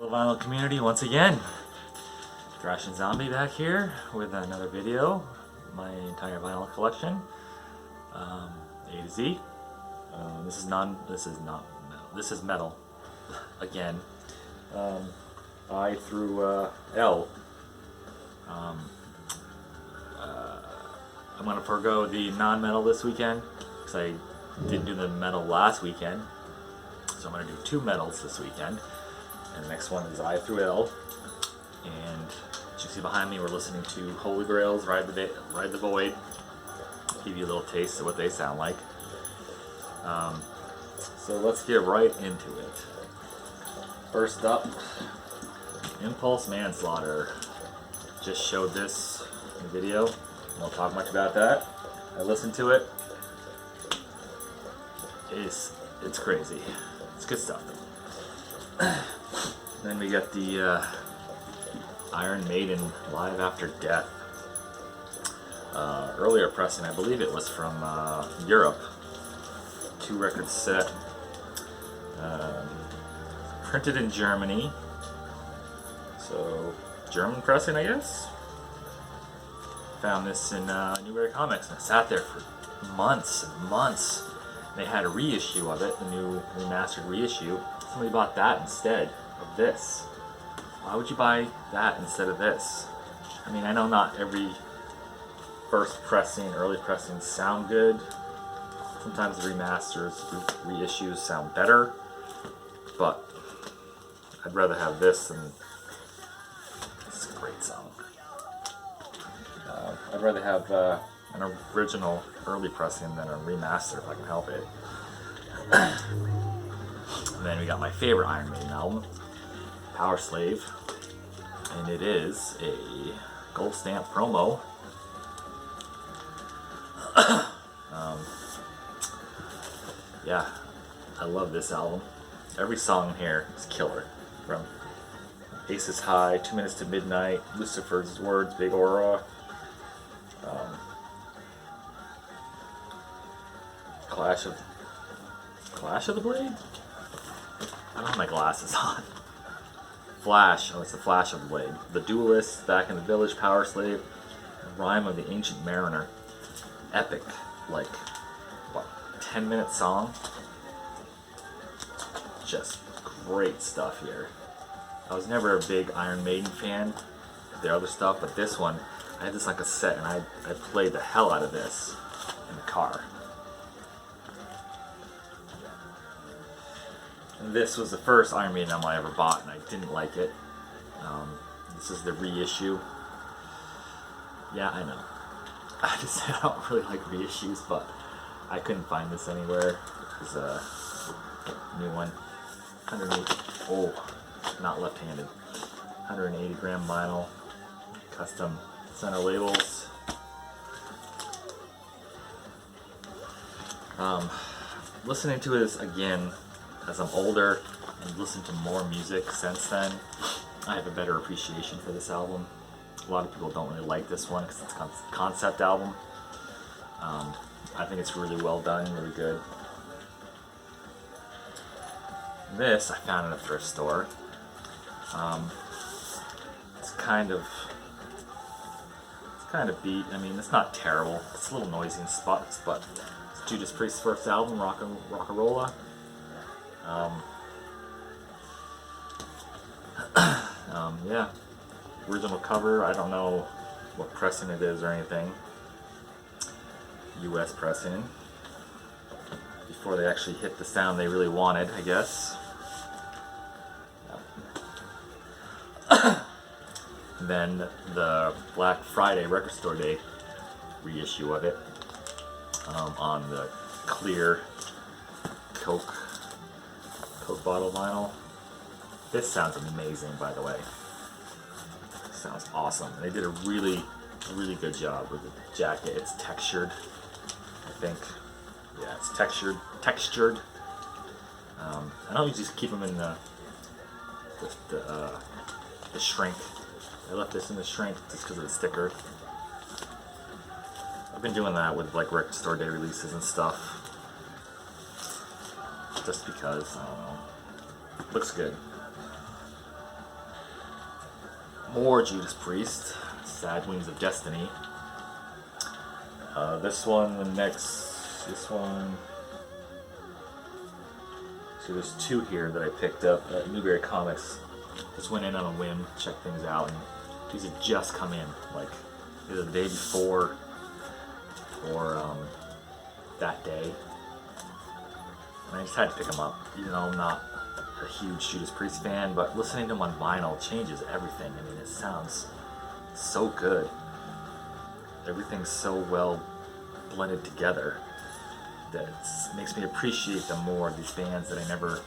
The vinyl community once again. Thrash and Zombie back here with another video. My entire vinyl collection, A to Z. This is metal again. I through L. I'm gonna forego the non-metal this weekend because I didn't do the metal last weekend, so I'm gonna do two metals this weekend. And the next one is I through L. And as you see behind me, we're listening to Holy Grails, Ride the Void. Give you a little taste of what they sound like. So let's get right into it. First up, Impulse Manslaughter. Just showed this in the video. Won't talk much about that. I listened to it. It's crazy. It's good stuff. Then we got the Iron Maiden Live After Death. Earlier pressing, I believe it was from Europe. 2-record set. Printed in Germany. So, German pressing, I guess? Found this in New Comics, and I sat there for months and months. They had a reissue of it, the new remastered reissue. Somebody bought that instead of this. Why would you buy that instead of this? I mean, I know not every first pressing, early pressings sound good. Sometimes the remasters, reissues sound better, but I'd rather have this than this is a great song. I'd rather have an original early pressing than a remaster if I can help it. And then we got my favorite Iron Maiden album, Powerslave, and it is a gold stamp promo. Yeah, I love this album. Every song here is killer. From Aces High, 2 Minutes to Midnight, Lucifer's Words, Big Aura, Clash of the Blade? I don't have my glasses on. Flash, it's the Flash of the Blade. The Duelist, Back in the Village, Powerslave, Rhyme of the Ancient Mariner. Epic, like, what, 10-minute song? Just great stuff here. I was never a big Iron Maiden fan of their other stuff, but this one, I had this on cassette, and I played the hell out of this in the car. And this was the first Iron Maiden album I ever bought, and I didn't like it. This is the reissue. Yeah, I know. I just said I don't really like reissues, but I couldn't find this anywhere. There's a new one. 180. Oh, not left-handed. 180 gram vinyl. Custom center labels. Listening to this again as I'm older and listened to more music since then, I have a better appreciation for this album. A lot of people don't really like this one because it's a concept album. I think it's really well done, really good. This I found in a thrift store. It's kind of beat. I mean, it's not terrible. It's a little noisy in spots, but it's Judas Priest's first album, Rock-a-Rolla. Yeah, original cover. I don't know what pressing it is or anything. US pressing. Before they actually hit the sound they really wanted, I guess. Yeah. Then the Black Friday Record Store Day reissue of it on the clear Coke bottle vinyl. This sounds amazing, by the way. Sounds awesome. They did a really good job with the jacket. It's textured, I think. Yeah, it's textured. I don't usually keep them in the shrink. I left this in the shrink just because of the sticker. I've been doing that with like record store day releases and stuff. Just because, I don't know. Looks good. More Judas Priest, Sad Wings of Destiny. This one, this one. So there's two here that I picked up at Newberry Comics. Just went in on a whim, checked things out, and these had just come in, like either the day before or that day. And I just had to pick them up, even though I'm not a huge Judas Priest fan, but listening to them on vinyl changes everything. I mean, it sounds so good. Everything's so well blended together that it makes me appreciate them more, these bands that I never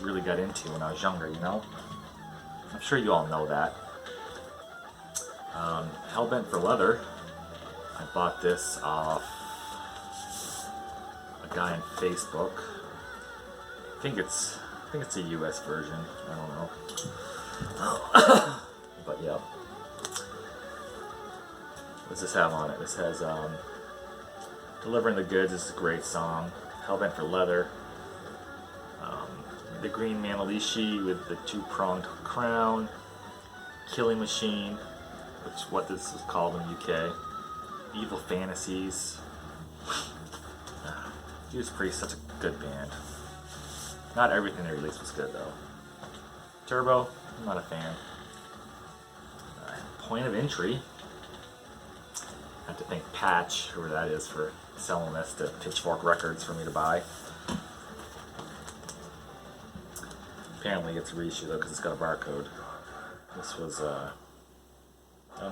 really got into when I was younger, you know? I'm sure you all know that. Hellbent for Leather. I bought this off a guy on Facebook. I think it's a US version. I don't know. But yeah. What does this have on it? This has Delivering the Goods is a great song. Hellbent for Leather. The Green Manalishi with the two-pronged crown. Killing Machine, which is what this is called in the UK. Evil Fantasies. Judas Priest, such a good band. Not everything they released was good though. Turbo, I'm not a fan. Point of Entry. I have to thank Patch, whoever that is, for selling this to Pitchfork Records for me to buy. Apparently it's a reissue though, because it's got a barcode. This was,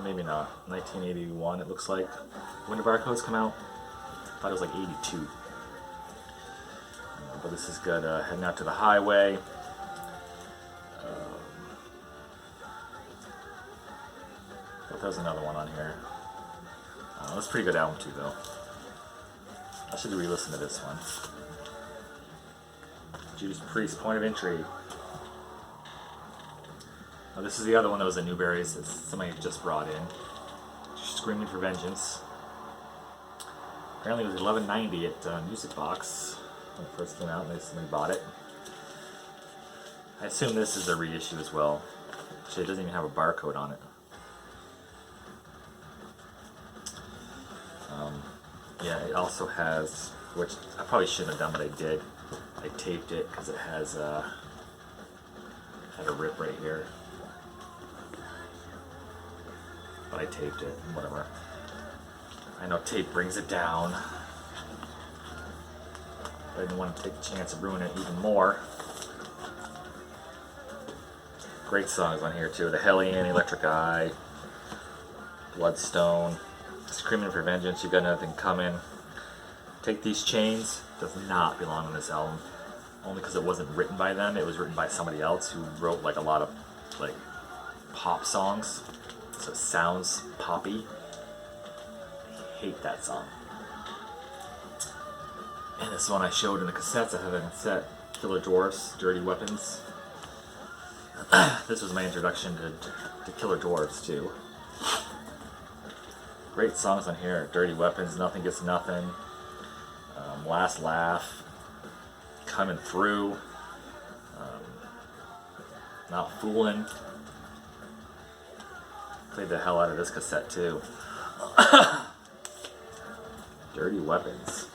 maybe not, 1981 it looks like. When did barcodes come out? I thought it was like 82. But this is good. Heading Out to the Highway. But there's another one on here. That's a pretty good album too, though. I should re-listen to this one. Judas Priest, Point of Entry. Oh, this is the other one that was at Newberry's. It's somebody just brought in. Screaming for Vengeance. Apparently it was $11.90 at Music Box when it first came out, and somebody bought it. I assume this is a reissue as well. Actually, it doesn't even have a barcode on it. Yeah, it also has, which I probably shouldn't have done, but I did. I taped it because it has had a rip right here. But I taped it, whatever. I know tape brings it down. I didn't want to take the chance of ruining it even more. Great songs on here too. The Hellion, Electric Eye, Bloodstone, Screaming for Vengeance, You Got Nothing Coming. Take These Chains does not belong on this album. Only because it wasn't written by them. It was written by somebody else who wrote like a lot of like pop songs. So it sounds poppy. I hate that song. And this one I showed in the cassettes. I have a cassette, Killer Dwarfs, Dirty Weapons. This was my introduction to Killer Dwarfs too. Great songs on here. Dirty Weapons, Nothing Gets Nothing, Last Laugh, Coming Through, Not Foolin'. Played the hell out of this cassette too. Dirty Weapons.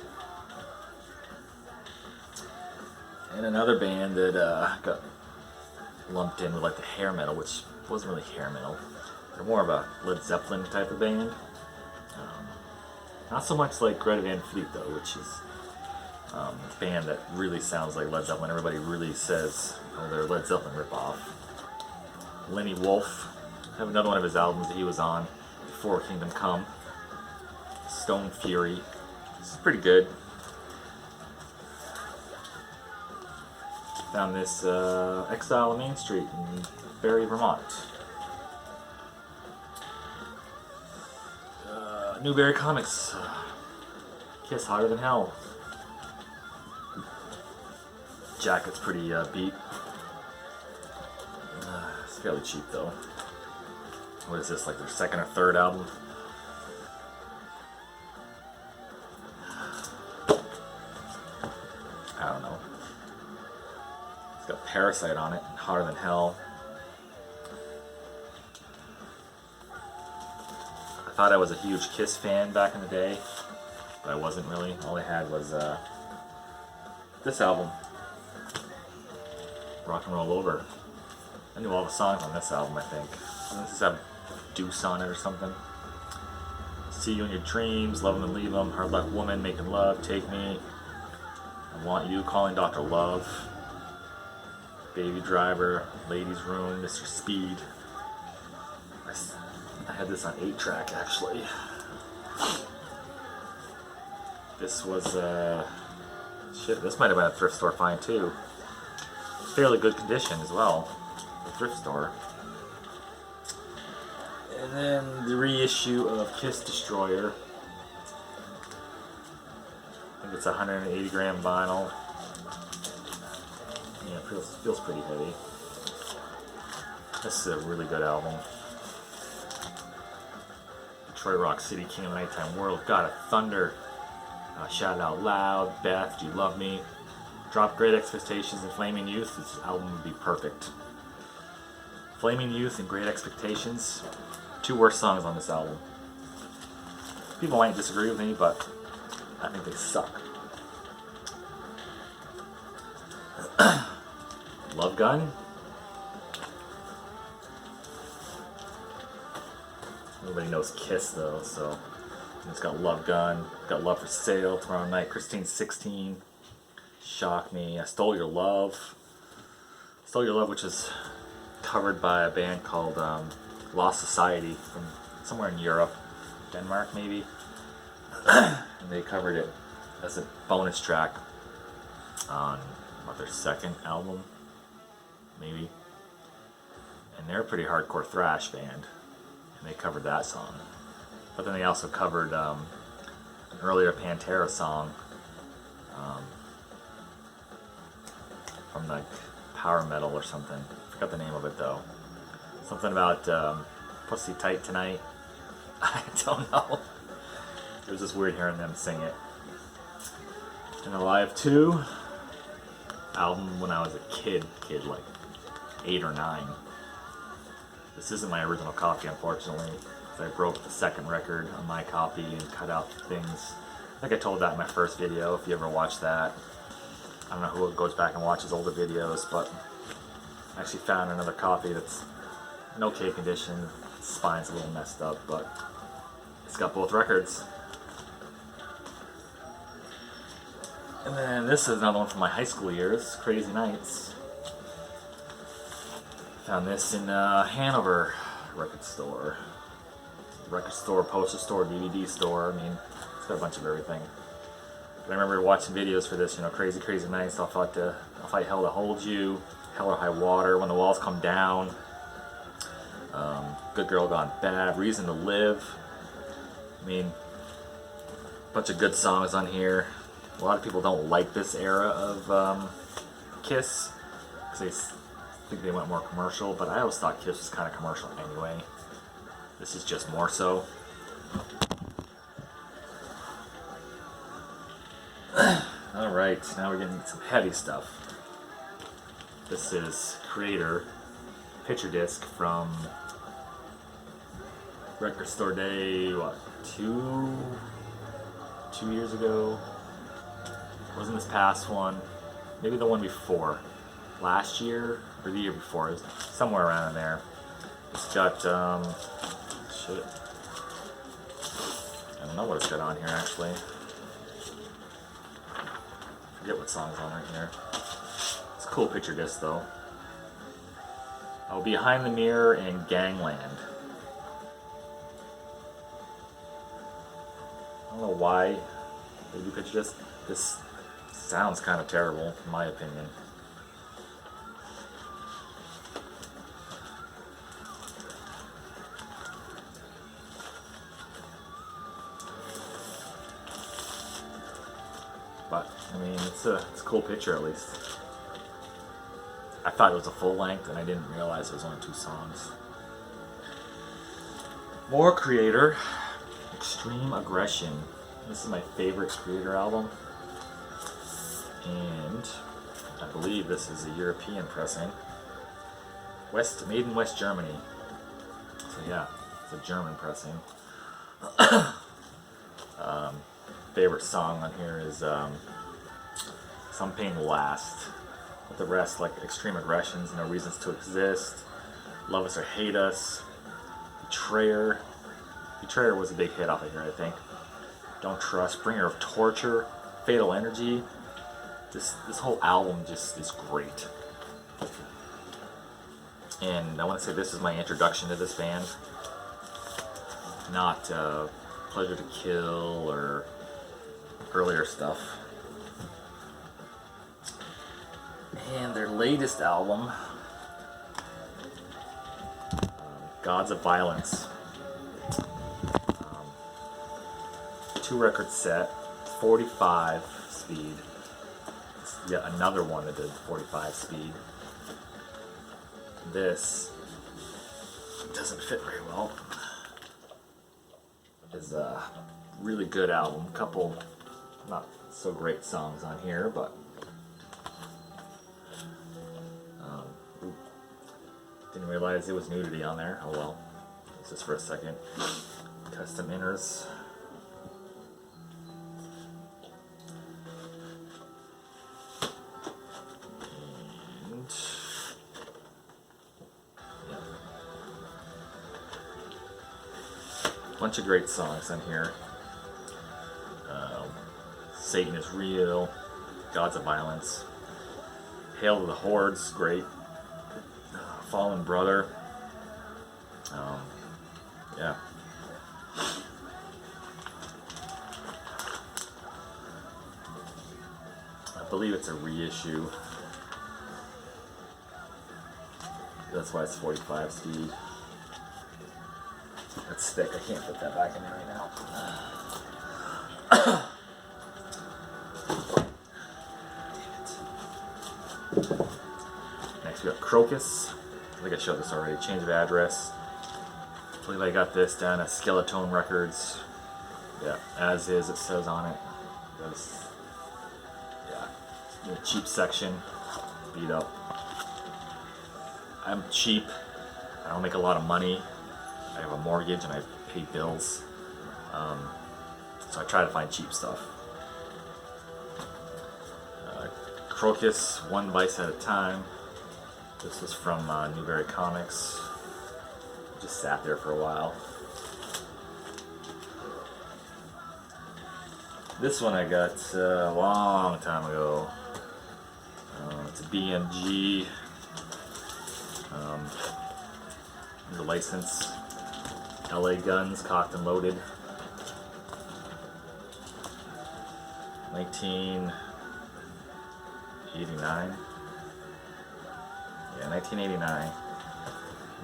And another band that got lumped in with like the hair metal, which wasn't really hair metal. They're more of a Led Zeppelin type of band. Not so much like Greta Van Fleet though, which is a band that really sounds like Led Zeppelin. Everybody really says, oh, they're a Led Zeppelin ripoff. Lenny Wolf. I have another one of his albums that he was on before Kingdom Come. Stone Fury. This is pretty good. Found this Exile on Main Street in Barrie, Vermont. Newberry Comics. Kiss Hotter Than Hell. Jacket's pretty beat. It's fairly cheap though. What is this, like their second or third album? I don't know. It's got Parasite on it, Hotter Than Hell. thought I was a huge Kiss fan back in the day, but I wasn't really. All I had was this album, Rock and Roll Over. I knew all the songs on this album, I think. Doesn't this have Deuce on it or something? See You in Your Dreams, Love 'Em and Leave 'Em, Hard Luck Woman, Making Love, Take Me, I Want You, Calling Dr. Love, Baby Driver, Ladies Room, Mr. Speed. I had this on 8-track actually. This was, shit, this might have been a thrift store find too. Fairly good condition as well, the thrift store. And then the reissue of Kiss Destroyer. I think it's 180 gram vinyl. Yeah, it feels pretty heavy. This is a really good album. Detroit Rock City, King of the Nighttime World, God of Thunder, Shout It Out Loud, Beth, Do You Love Me, Drop Great Expectations, and Flaming Youth. This album would be perfect. Flaming Youth and Great Expectations, 2 worst songs on this album. People might disagree with me, but I think they suck. Love Gun. Everybody knows Kiss though, so it's got Love Gun, got Love for Sale, Tomorrow Night, Christine 16, Shock Me, I Stole Your Love. Stole Your Love, which is covered by a band called Lost Society from somewhere in Europe, Denmark maybe. And they covered it as a bonus track on their second album, maybe. And they're a pretty hardcore thrash band. They covered that song, but then they also covered an earlier Pantera song from like power metal or something. I forgot the name of it though. Something about Pussy Tight Tonight. I don't know. It was just weird hearing them sing it. And Alive 2 album when I was a kid like 8 or 9. This isn't my original copy, unfortunately. I broke the second record on my copy and cut out things. I think I told that in my first video, if you ever watched that. I don't know who goes back and watches older videos, but I actually found another copy that's in okay condition. The spine's a little messed up, but it's got both records. And then this is another one from my high school years, Crazy Nights. Found this in Hanover record store, poster store, DVD store. I mean, it's got a bunch of everything. But I remember watching videos for this, you know, Crazy Nights. I'll fight Hell to Hold You, Hell or High Water, When the Walls Come Down, Good Girl Gone Bad, Reason to Live. I mean, a bunch of good songs on here. A lot of people don't like this era of Kiss because I think they went more commercial, but I always thought Kiss was kind of commercial anyway. This is just more so. Alright, now we're getting some heavy stuff. This is Creator picture disc from Record Store Day, what, two years ago? Wasn't this past one? Maybe the one before. Last year or the year before, it was somewhere around in there. It's got shit. I don't know what it's got on here actually. Forget what song's on right here. It's a cool picture disc though. Oh, Behind the Mirror and Gangland. I don't know why they do picture disc. This sounds kind of terrible in my opinion. But, I mean, it's a cool picture at least. I thought it was a full length and I didn't realize it was only 2 songs. More Creator, Extreme Aggression. This is my favorite Creator album. And I believe this is a European pressing. Made in West Germany. So yeah, it's a German pressing. Favorite song on here is Some Pain Will Last. With the rest, like Extreme Aggressions, No Reasons to Exist, Love Us or Hate Us, Betrayer. Betrayer was a big hit off of here, I think. Don't Trust, Bringer of Torture, Fatal Energy. This whole album just is great. And I want to say this is my introduction to this band. Not Pleasure to Kill or earlier stuff. And their latest album, Gods of Violence. 2-record set, 45 speed. Yet another one that did 45 speed. This doesn't fit very well. It's a really good album. Couple not so great songs on here, but didn't realize it was nudity on there. Oh well. It's just for a second. Custom inners. And yeah. Bunch of great songs on here. Satan is Real, Gods of Violence, Hail to the Hordes, great. Fallen Brother. Yeah. I believe it's a reissue. That's why it's 45 speed. That's thick. I can't put that back in there right now. Next we got Crocus. I think I showed this already. Change of Address. I believe I got this down at Skeletone Records. Yeah, as is, it says on it. Yeah, the cheap section. Beat up. I'm cheap. I don't make a lot of money. I have a mortgage and I pay bills. So I try to find cheap stuff. Crocus, One Vice at a Time. This was from Newberry Comics. Just sat there for a while. This one I got a long time ago. It's a BMG. The license. LA Guns, Cocked and Loaded. 1989. Yeah, 1989.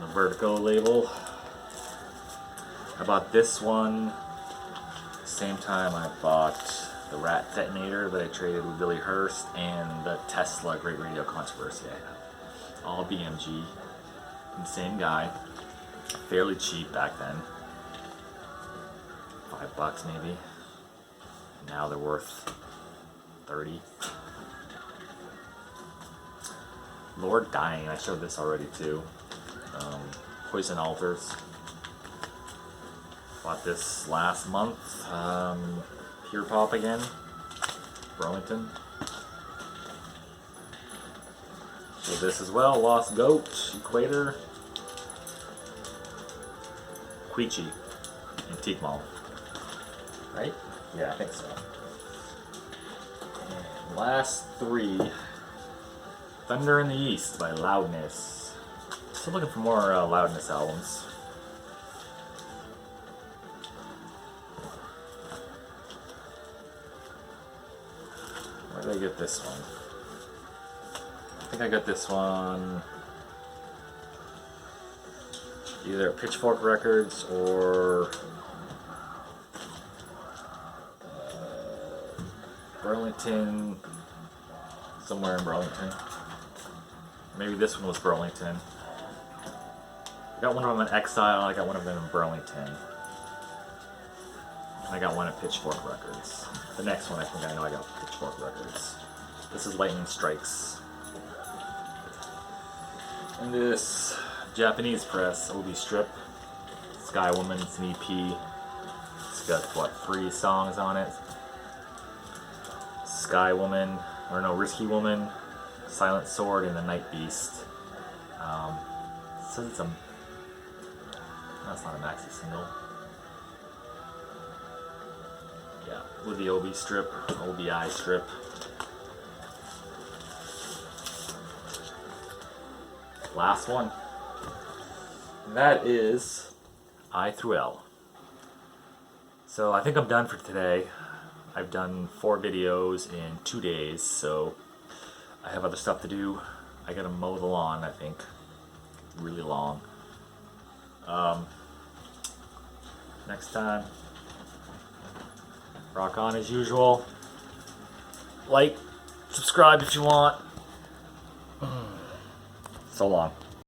The Vertigo label. I bought this one same time I bought the Rat Detonator that I traded with Billy Hurst and the Tesla Great Radio Controversy I have. All BMG. The same guy. Fairly cheap back then. $5 maybe. Now they're worth 30. Lord Dying, I showed this already too. Poison Altars. Bought this last month. Pure Pop again. Burlington. Showed this as well. Lost Goat, Equator. Queechy, Antique Mall. Right? Yeah, I think so. And last three. Thunder in the East by Loudness. Still looking for more Loudness albums. Where did I get this one? I think I got this one either at Pitchfork Records or Burlington, somewhere in Burlington. Maybe this one was Burlington. I got one of them in Exile, I got one of them in Burlington. And I got one at Pitchfork Records. The next one I think I know I got Pitchfork Records. This is Lightning Strikes. And this Japanese press, OB Strip. Sky Woman, it's an EP. got, what, 3 songs on it. Sky Woman, or no, Risky Woman, Silent Sword, and the Night Beast. It says it's a... That's not a maxi single. Yeah, with the OBI strip. Last one. And that is I through L. So I think I'm done for today. I've done 4 videos in 2 days, so I have other stuff to do. I gotta mow the lawn, I think. Really long. Next time, rock on as usual. Like, subscribe if you want. So long.